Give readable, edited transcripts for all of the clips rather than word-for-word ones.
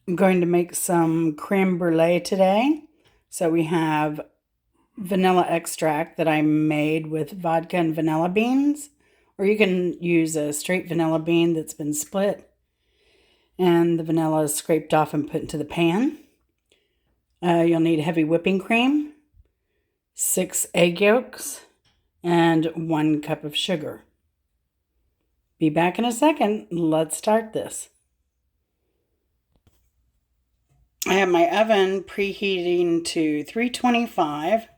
I'm going to make some creme brulee today. So we have vanilla extract that I made with vodka and vanilla beans, or you can use a straight vanilla bean that's been split and the vanilla is scraped off and put into the pan. You'll need heavy whipping cream, 6 egg yolks, and 1 cup of sugar. Be back in a second. Let's start this. I have my oven preheating to 325.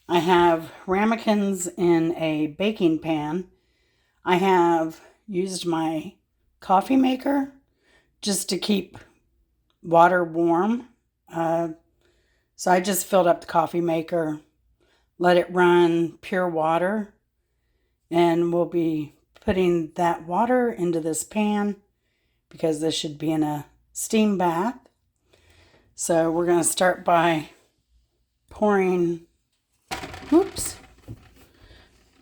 I have ramekins in a baking pan. I have used my coffee maker just to keep water warm. So I just filled up the coffee maker, let it run pure water, and we'll be putting that water into this pan because this should be in a steam bath. So we're going to start by pouring, a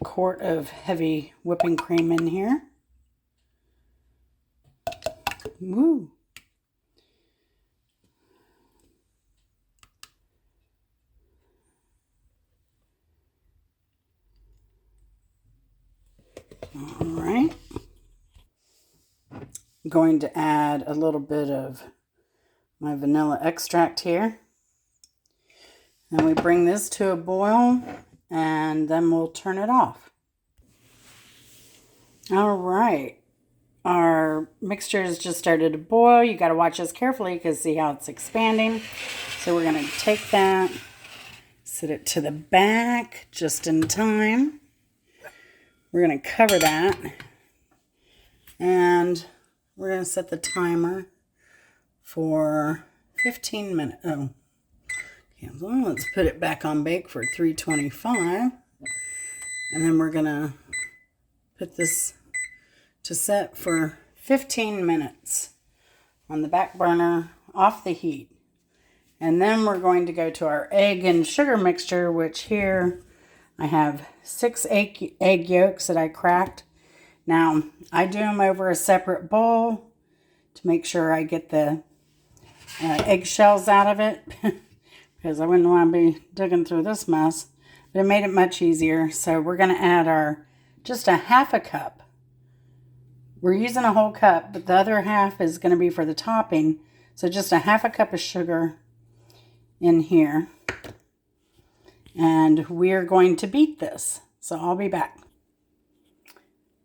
quart of heavy whipping cream in here. Woo. All right. I'm going to add a little bit of my vanilla extract here. And we bring this to a boil and then we'll turn it off. All right. Our mixture has just started to boil. You got to watch this carefully because see how it's expanding. So we're going to take that, set it to the back just in time. We're going to cover that and we're going to set the timer for 15 minutes. Oh, cancel. Let's put it back on bake for 325. And then we're going to put this to set for 15 minutes on the back burner off the heat. And then we're going to go to our egg and sugar mixture, which here I have 6 egg yolks that I cracked. Now, I do them over a separate bowl to make sure I get the eggshells out of it because I wouldn't want to be digging through this mess. But it made it much easier. So we're going to add just a half a cup. We're using a whole cup, but the other half is going to be for the topping. So just a half a cup of sugar in here. And we're going to beat this. So I'll be back.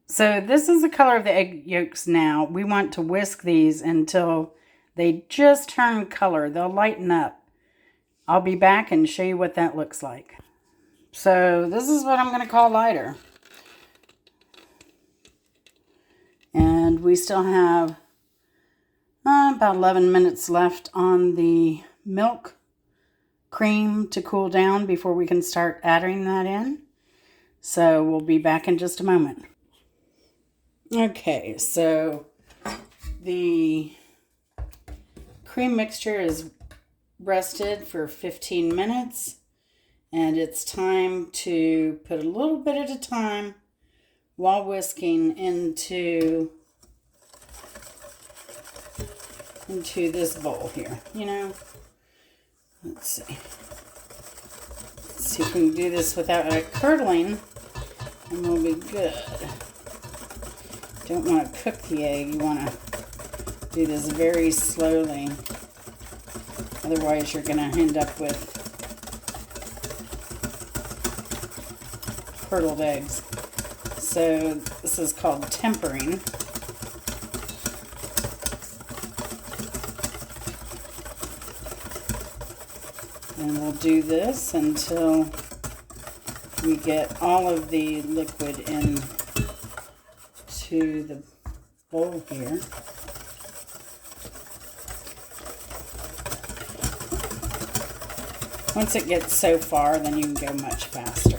So this is the color of the egg yolks now. We want to whisk these until they just turn color. They'll lighten up. I'll be back and show you what that looks like. So this is what I'm going to call lighter. And we still have about 11 minutes left on the milk cream to cool down before we can start adding that in. So we'll be back in just a moment. Okay, so the cream mixture is rested for 15 minutes and it's time to put a little bit at a time while whisking into this bowl here, Let's see. Let's see if we can do this without it curdling and we'll be good. Don't want to cook the egg. You want to do this very slowly. Otherwise, you're going to end up with curdled eggs. So this is called tempering. And we'll do this until we get all of the liquid in to the bowl here. Once it gets so far, then you can go much faster.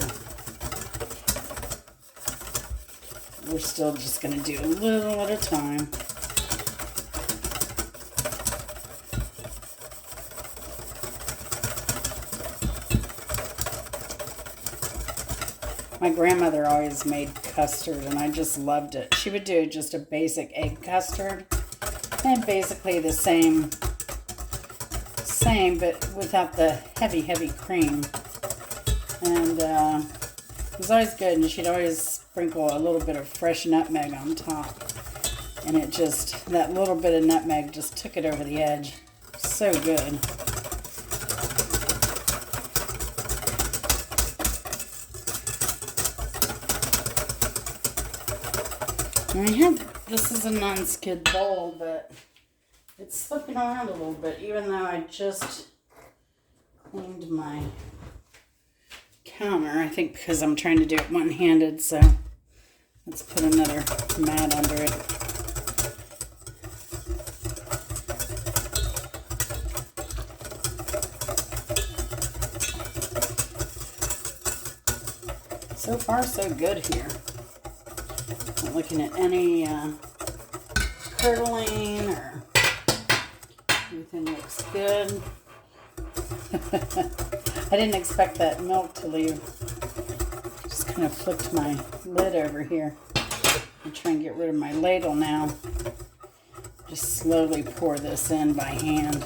We're still just going to do a little at a time. My grandmother always made custard, and I just loved it. She would do just a basic egg custard, And basically the same, but without the heavy cream. And it was always good, and she'd always sprinkle a little bit of fresh nutmeg on top. And it just, that little bit of nutmeg just took it over the edge. So good. And this is a non-skid bowl, but it's slipping around a little bit, even though I just cleaned my counter. I think because I'm trying to do it one-handed, so let's put another mat under it. So far, so good here. Not looking at any curdling or everything looks good. I didn't expect that milk to leave. Just kind of flipped my lid over here. I'm trying to get rid of my ladle now. Just slowly pour this in by hand.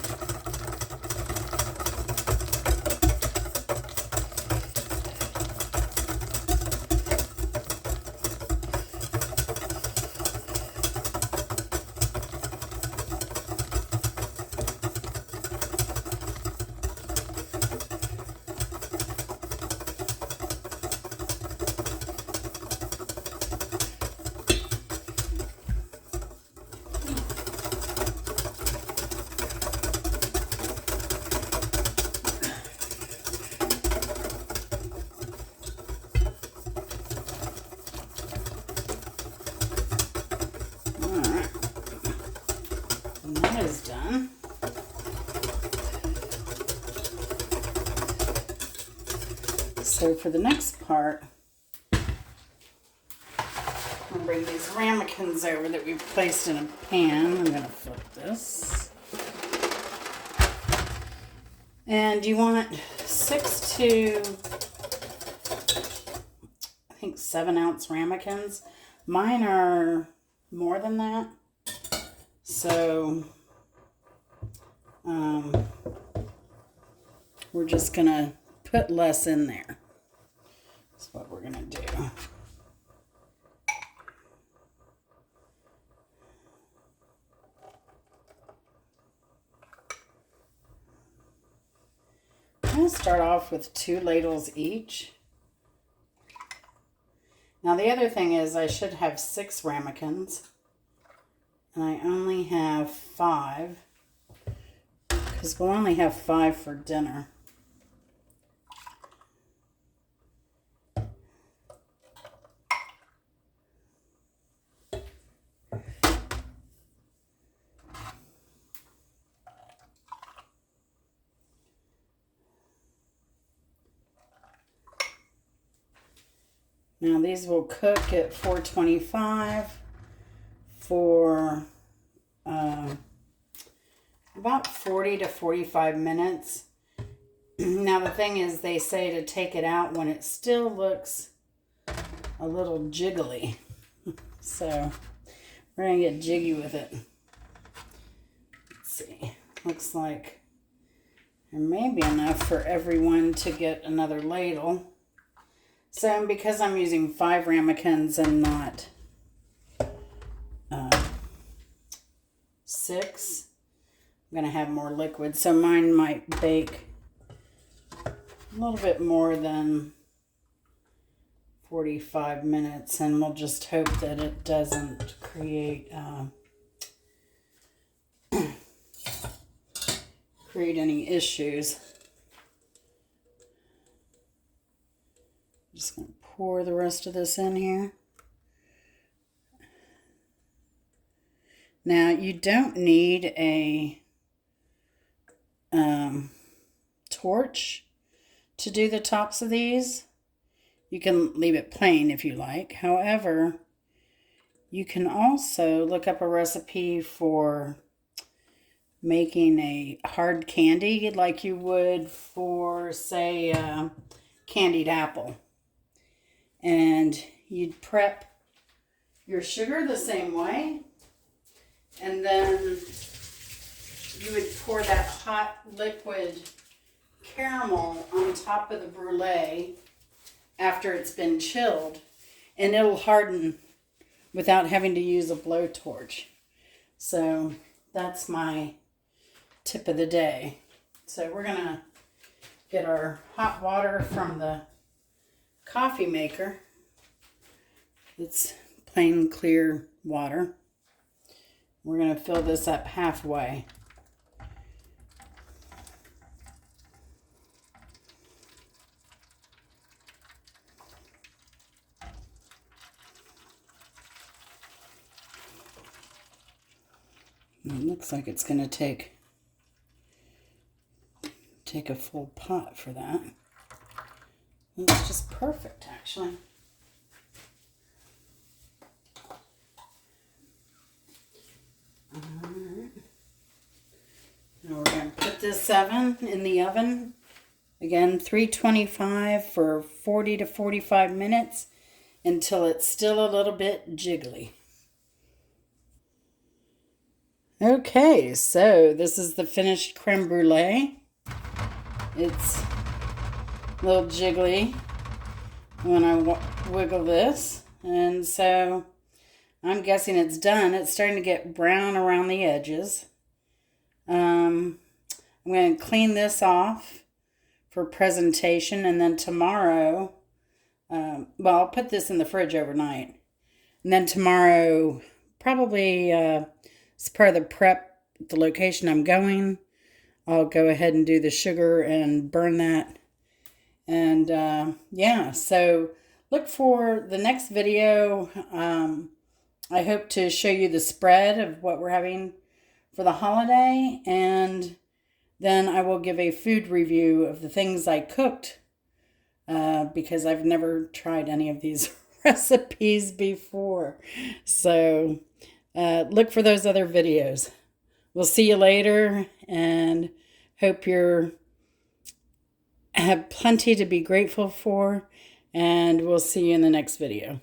Is done. So for the next part, I'm going to bring these ramekins over that we've placed in a pan. I'm going to flip this. And you want 6 to, I think, 7-ounce ramekins. Mine are more than that. So we're just going to put less in there. That's what we're going to do. I'm going to start off with 2 ladles each. Now the other thing is I should have 6 ramekins. And I only have 5. Because we'll only have 5 for dinner. Now these will cook at 425 for about 40 to 45 minutes. Now the thing is, they say to take it out when it still looks a little jiggly. So we're going to get jiggy with it. Let's see. Looks like there may be enough for everyone to get another ladle. So because I'm using 5 ramekins and not 6, I'm going to have more liquid. So mine might bake a little bit more than 45 minutes. And we'll just hope that it doesn't create any issues. Just going to pour the rest of this in here. Now, you don't need a torch to do the tops of these. You can leave it plain if you like. However, you can also look up a recipe for making a hard candy like you would for, say, candied apple. And you'd prep your sugar the same way. And then pour that hot liquid caramel on top of the brulee after it's been chilled, and it'll harden without having to use a blowtorch. So that's my tip of the day. So we're gonna get our hot water from the coffee maker. It's plain clear water. We're gonna fill this up halfway. It looks like it's going to take a full pot for that. It's just perfect, actually. Alright. Now we're going to put this in the oven. Again, 325 for 40 to 45 minutes until it's still a little bit jiggly. Okay, so this is the finished creme brulee. It's a little jiggly when I wiggle this, and so I'm guessing it's done. It's starting to get brown around the edges. I'm going to clean this off for presentation, and then tomorrow, well, I'll put this in the fridge overnight, and then tomorrow, probably as part of the prep, the location I'm going, I'll go ahead and do the sugar and burn that. And yeah, so look for the next video. I hope to show you the spread of what we're having for the holiday, and then I will give a food review of the things I cooked because I've never tried any of these recipes before. So look for those other videos. We'll see you later, and hope you have plenty to be grateful for, and we'll see you in the next video.